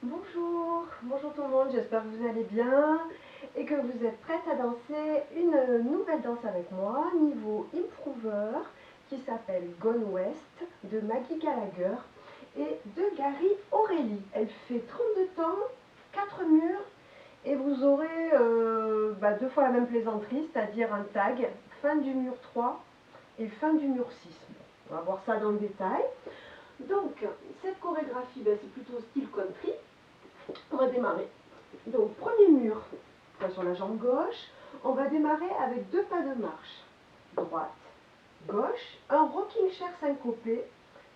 Bonjour tout le monde, j'espère que vous allez bien et que vous êtes prêtes à danser une nouvelle danse avec moi, niveau improver, qui s'appelle Gone West de Maggie Gallagher et de Gary O'Reilly. Elle fait 32 temps, 4 murs et vous aurez deux fois la même plaisanterie, c'est-à-dire un tag, fin du mur 3 et fin du mur 6. On va voir ça dans le détail. Donc, cette chorégraphie, c'est plutôt style country. On va démarrer. Donc, premier mur, sur la jambe gauche. On va démarrer avec 2 pas de marche. Droite, gauche, un rocking chair syncopé,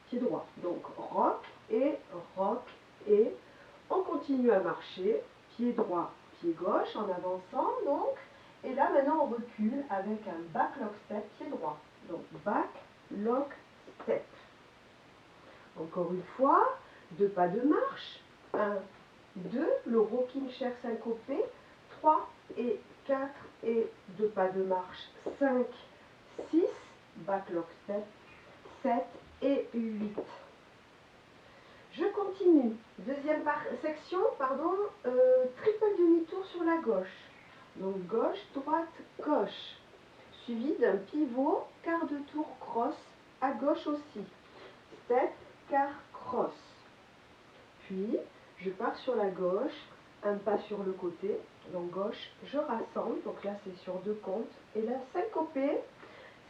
pied droit. Donc, rock, et on continue à marcher, pied droit, pied gauche, en avançant, donc. Et là, maintenant, on recule avec un back lock step, pied droit. Donc, back lock step. Encore une fois, 2 pas de marche. 1, 2, le rocking chair syncopé. 3 et 4 et 2 pas de marche. 5, 6, back lock step. 7 et 8. Je continue. Deuxième section, triple demi-tour sur la gauche. Donc gauche, droite, gauche. Suivi d'un pivot, quart de tour cross, à gauche aussi. Step, quart, cross. Puis, je pars sur la gauche, un pas sur le côté. Donc gauche, je rassemble. Donc là, c'est sur 2 comptes. Et là, syncopé,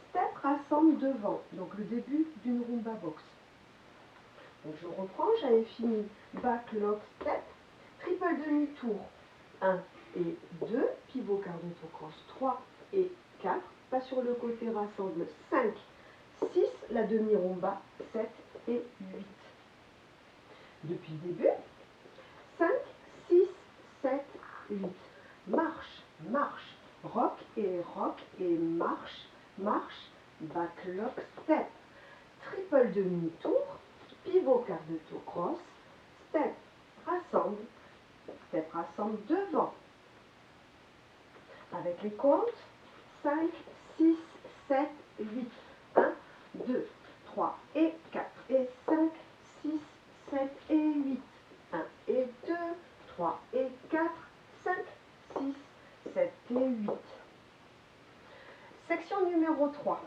step, rassemble devant. Donc le début d'une rumba box. Donc je reprends, j'avais fini back, lock, step, triple demi-tour, 1 et 2, pivot quart de tour cross, 3 et 4, pas sur le côté, rassemble, 5, 6, la demi-rumba, 7 et 8. Depuis le début, 5, 6, 7, 8. Marche, marche, rock et marche, marche, back, lock, step, triple demi-tour, pivot quart de tour cross, step rassemble devant. Avec les comptes, 5, 6, 7, 8. 1, 2, 3 et 4 et 5, 6, 7 et 8. 1 et 2, 3 et 4, 5, 6, 7 et 8. Section numéro 3.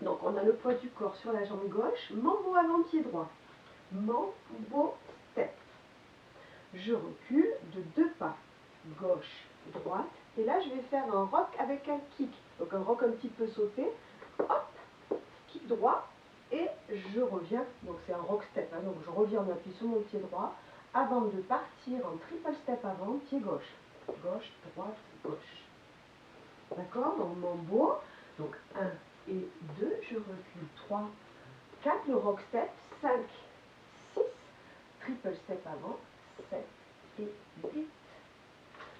Donc on a le poids du corps sur la jambe gauche, mambo avant pied droit. Mambo step. Je recule de 2 pas, gauche, droite, et là je vais faire un rock avec un kick. Donc un rock un petit peu sauté, hop, kick droit, et je reviens, donc c'est un rock step, donc je reviens, on appuie sur mon pied droit, avant de partir en triple step avant, pied gauche, gauche, droite, gauche. D'accord, donc mambo, donc 1 et 2, je recule, 3, 4, le rock step, 5, 6, triple step avant, 7 et 8.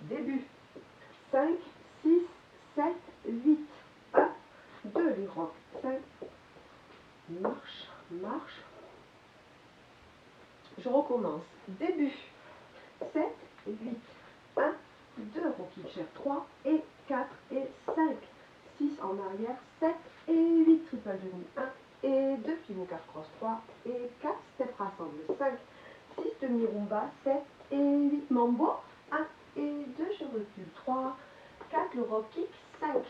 Début. 5, 6, 7, 8. 1, 2, les rocs. 5, marche, marche. Je recommence. Début. 7, 8. 1, 2, rocking chair. 3 et 4 et 5. 6 en arrière. 7 et 8. Triple demi. 1 et 2. Pivot 4 cross. 3 et 4. Step rassemble. 5, 6 demi-rumba. 7 et 8. Mambo. 1 et 2. Je recule. 3, 4. Le rock kick. 5,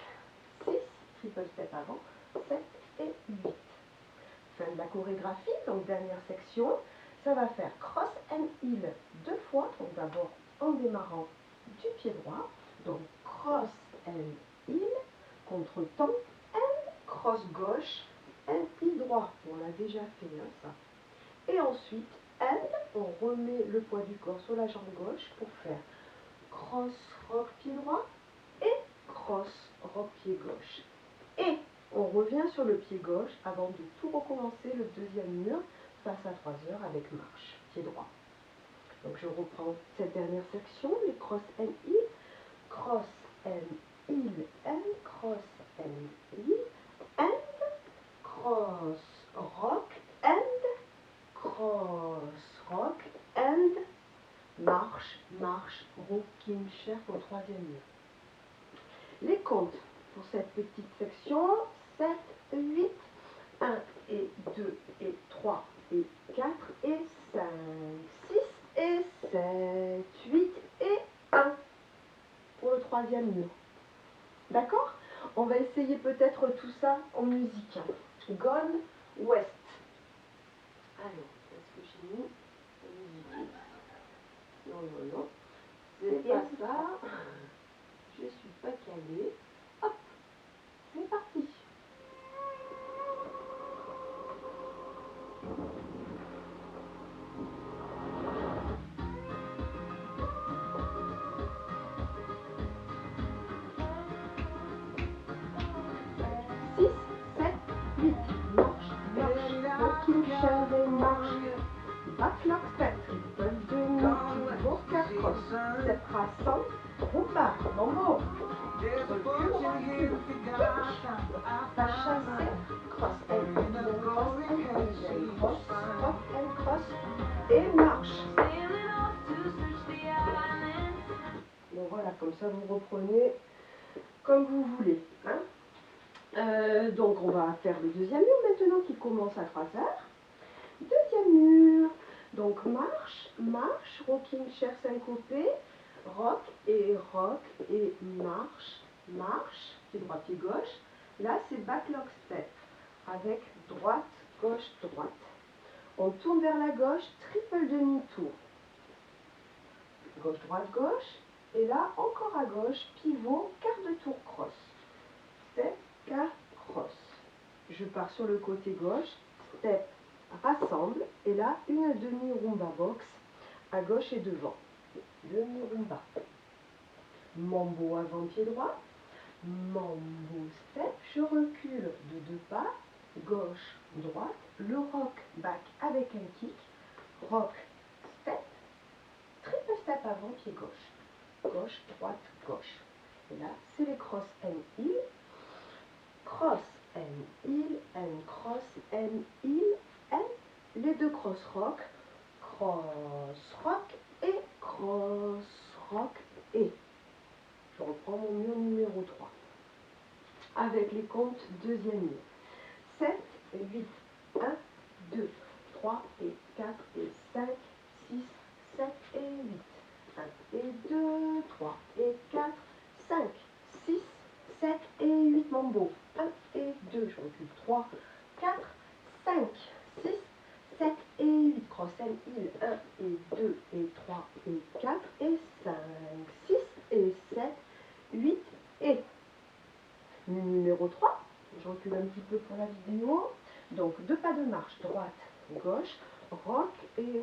6. Triple step avant. 7 et 8. Fin de la chorégraphie. Donc dernière section. Ça va faire cross and heel 2 fois. Donc d'abord en démarrant du pied droit. Donc cross and heel. Contre-temps and cross gauche and heel droit. On l'a déjà fait ça. Et ensuite and on remet le poids du corps sur la jambe gauche pour faire cross rock pied droit et cross rock pied gauche. Et on revient sur le pied gauche avant de tout recommencer le deuxième mur face à 3 heures avec marche, pied droit. Donc je reprends cette dernière section, les cross and heel, cross and heel, and cross and heel, and cross rock, and cross rock, and marche, marche, rocking chair au troisième mur. Les comptes pour cette petite section, 7, 8, 1 et 2 et 3 et 4 et 5, 6 et 7 troisième mur. D'accord? On va essayer peut-être tout ça en musique. Gone West. Alors, est-ce que j'ai mis la musique? Non, non, non. C'est pas ça. Je suis pas calée. Hop, c'est parti. Backlog step, triple demi, Boca cross, step rassemble, rumba, mambo, recule, recule, pas chasser, cross and cross and cross, stop and cross, et marche. Bon voilà, comme ça vous reprenez comme vous voulez. Hein. Donc on va faire le deuxième mur maintenant qui commence à 3 heures. Deuxième mur. Donc marche, marche, rocking chair syncopé, rock et marche, marche, pied droit, pied gauche. Là c'est backlog step avec droite, gauche, droite. On tourne vers la gauche, triple demi-tour. Gauche, droite, gauche. Et là encore à gauche, pivot, quart de tour cross. Step, quart, cross. Je pars sur le côté gauche, step, rassemble, et là une demi-rumba box à gauche et devant. Demi-rumba. Mambo avant pied droit, mambo step, je recule de 2 pas, gauche, droite, le rock back avec un kick, rock, step, triple step avant pied gauche, gauche, droite, gauche. Et là c'est les cross and heel, cross and heel, and cross and heel, and les deux cross rock et cross rock et. Je reprends mon mur numéro 3. Avec les comptes deuxième mur. 7 et 8. 1, 2, 3 et 4 et 5, 6, 7 et 8. 1 et 2, 3 et 4, 5, 6, 7 et 8 mambo. 1 et 2, je recule 3, 4, 5, 6, 7 et 8, cross and heel, 1 et 2 et 3 et 4 et 5, 6 et 7, 8 et numéro 3, je recule un petit peu pour la vidéo, donc 2 pas de marche, droite, gauche, rock et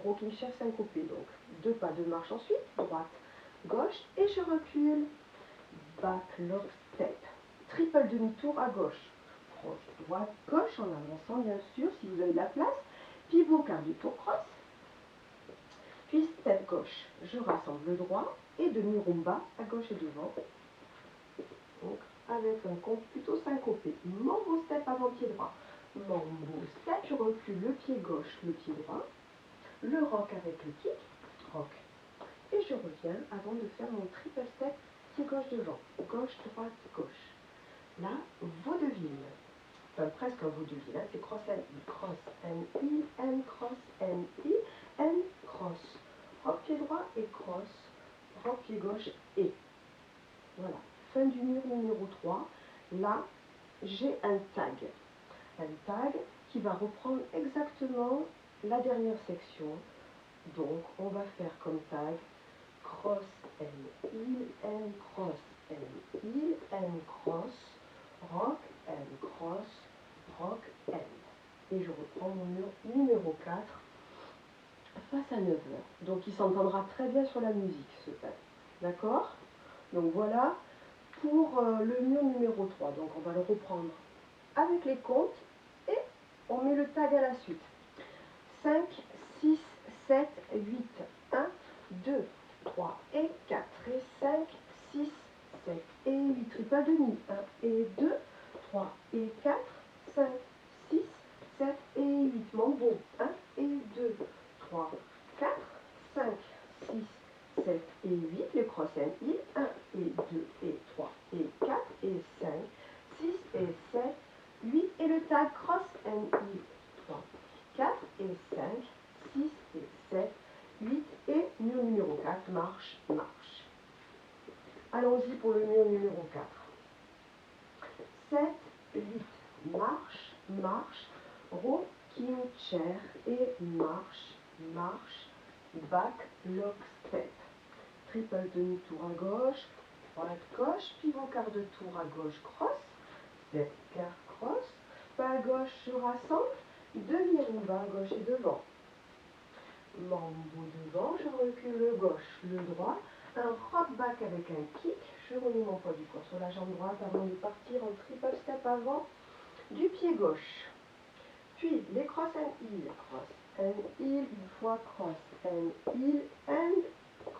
rocking chair syncopé, donc 2 pas de marche ensuite, droite, gauche et je recule, backlog step, triple demi-tour à gauche, droite, gauche en avançant bien sûr si vous avez de la place, pivot quart de tour cross, puis step gauche, je rassemble le droit et demi-rumba à gauche et devant, donc avec un compte plutôt syncopé, mambo step avant pied droit, mambo step, je recule le pied gauche, le pied droit, le rock avec le kick, rock, et je reviens avant de faire mon triple step, pied gauche devant, gauche, droite, gauche. Là, vaudeville. Enfin, presque un vaudeville, hein, c'est cross and heel, and cross and heel, and cross. Rock pied droit et cross, rock pied gauche et. Voilà, fin du mur numéro 3. Là, j'ai un tag. Un tag qui va reprendre exactement la dernière section. Donc, on va faire comme tag cross and heel, and cross and heel, and cross, rock and cross, rock and. Et je reprends mon mur numéro 4 face à 9 heures. Donc il s'entendra très bien sur la musique ce tag. D'accord? Donc voilà pour le mur numéro 3. Donc on va le reprendre avec les comptes et on met le tag à la suite. 5, 6, 7, 8, 1, 2, 3 et 4 et 5, 6, 7 et 8, triple demi, 1 et 2, 3 et 4, 5, 6, 7 et 8, mambo, 1 et 2, 3, 4, 5, 6, 7 et 8, les cross and heel, 1 et 2 et 3 et 4 et 5, 6 et 7, 8 et le tag cross and heel, 3, 4 et 5, 6 et 7, 8 et mur numéro 4, marche, marche. Allons-y pour le mur numéro 4. 7, 8, marche, marche, rocking chair et marche, marche, back, lock, step. Triple demi-tour à gauche, droite, gauche, pivot quart de tour à gauche, cross, step, quart, cross, pas à gauche, je rassemble, demi-rumba à gauche et devant. Mambo devant, je recule le gauche, le droit, un rock back avec un kick, je remets mon poids du corps sur la jambe droite avant de partir en triple step avant du pied gauche. Puis les cross and heel, une fois cross and heel and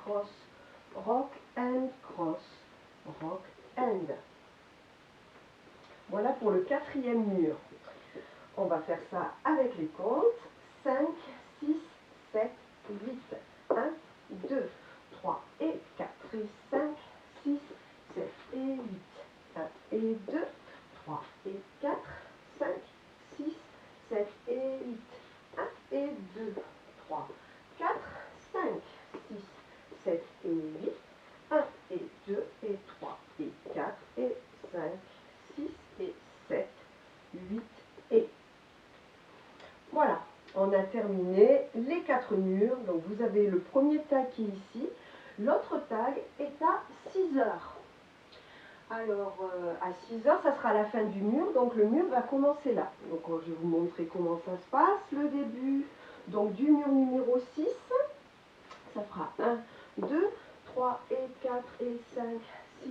cross, rock and cross, rock and. Voilà pour le 4e mur. On va faire ça avec les comptes. 5, 6, 7, 8, 1, 2, 3 et 4 et 5, 6, 7 et 8, 1 et 2, 3 et 4, 5, 6, 7 et 8, 1 et 2, 3, 4, 5, 6, 7 et 8, 1 et 2 et 3 et 4 et 5, 6 et 7, 8 et... Voilà, on a terminé les 4 murs. Donc vous avez le premier tag qui est ici. L'autre tag est à 6 heures. Alors à 6 heures, ça sera la fin du mur. Donc le mur va commencer là. Donc je vais vous montrer comment ça se passe. Le début donc du mur numéro 6. Ça fera 1, 2, 3 et 4 et 5, 6,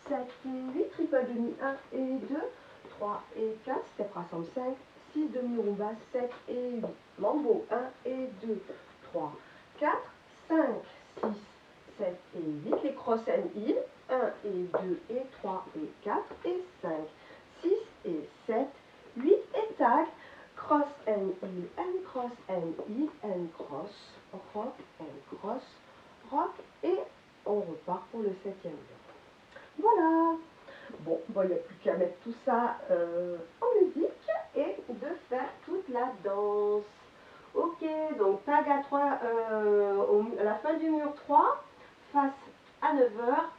7 et 8. Triple demi 1 et 2, 3 et 4. Step rassemble 5. 6 demi-rumba, 7 et 8. Mambo, 1 et 2, 3, 4, 5, 6, 7 et 8. Les cross and heel, 1 et 2 et 3 et 4 et 5, 6 et 7, 8 et tag. Cross and heel and cross and heel and cross, rock and cross, rock et on repart pour le 7e mur. Voilà. Bon, il n'y a plus qu'à mettre tout ça en musique et de faire toute la danse. Ok, donc tag à 3, à la fin du mur 3, face à 9 h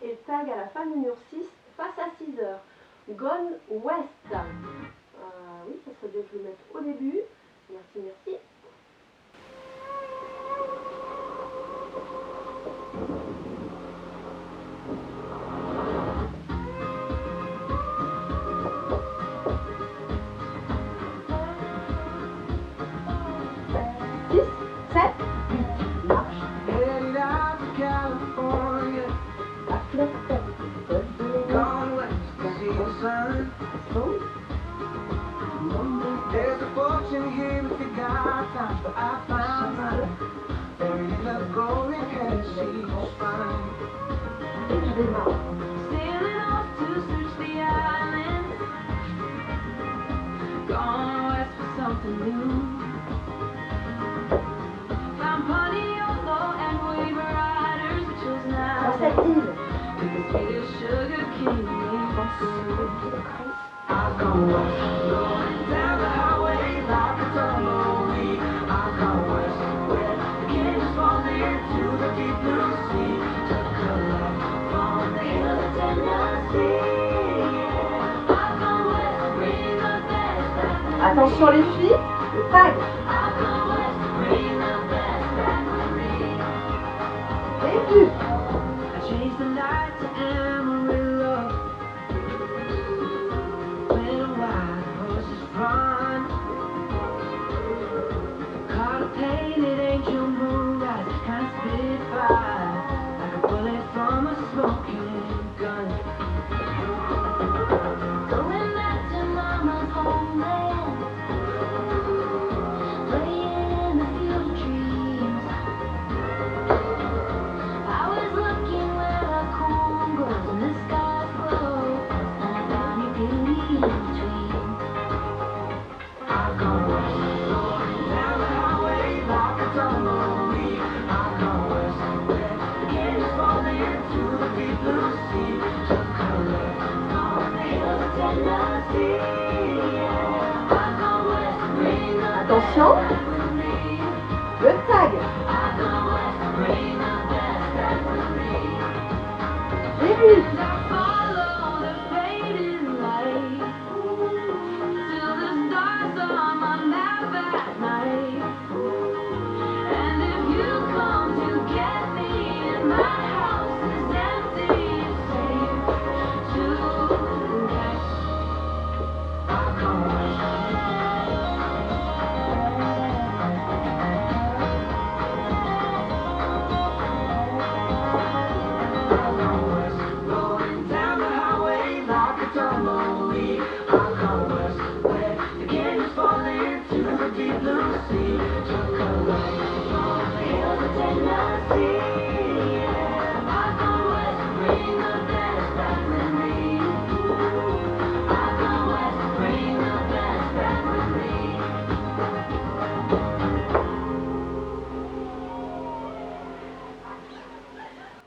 et tag à la fin du mur 6, face à 6 h. Gone West. Oui, ça serait bien que je le mette au début. Merci, merci. There's a fortune here if you got time, but I found mine. There is a golden head, she's fine. Sailing off to search the islands, gone west for something new. Found plenty of low and wave riders, but chose now. The sweetest sugar cane makes good. I've gone west, going down the highway like a tumbleweed. I've gone west, where the canyons fall near to the deep blue sea. Took a left from the hills of Tennessee. I've gone west, bring the best back with me. Attention les filles, le tag. I've gone west, bring the best back with me. Début. I chased the night to Amarillo. Run. Caught a painted angel moonrise, kind of spitfire, like a bullet from a smoking gun. Going back to mama's homeland, playing in the field of dreams. I was looking where the corn grows and the skies glow, and I found your beauty in between. I've gone west, going down the highway like a tumbleweed. I've gone west, where the canyons fall into the deep blue sea. Took a left from the hills of Tennessee. I've gone west, bring the best back with me. Le tag. I've gone west, bring the best back with me. Début.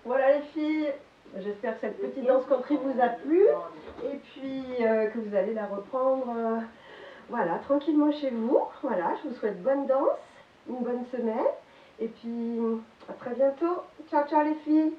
Voilà les filles, j'espère que cette petite danse country vous a plu et puis que vous allez la reprendre voilà, tranquillement chez vous. Voilà, je vous souhaite bonne danse, une bonne semaine et puis à très bientôt. Ciao ciao les filles.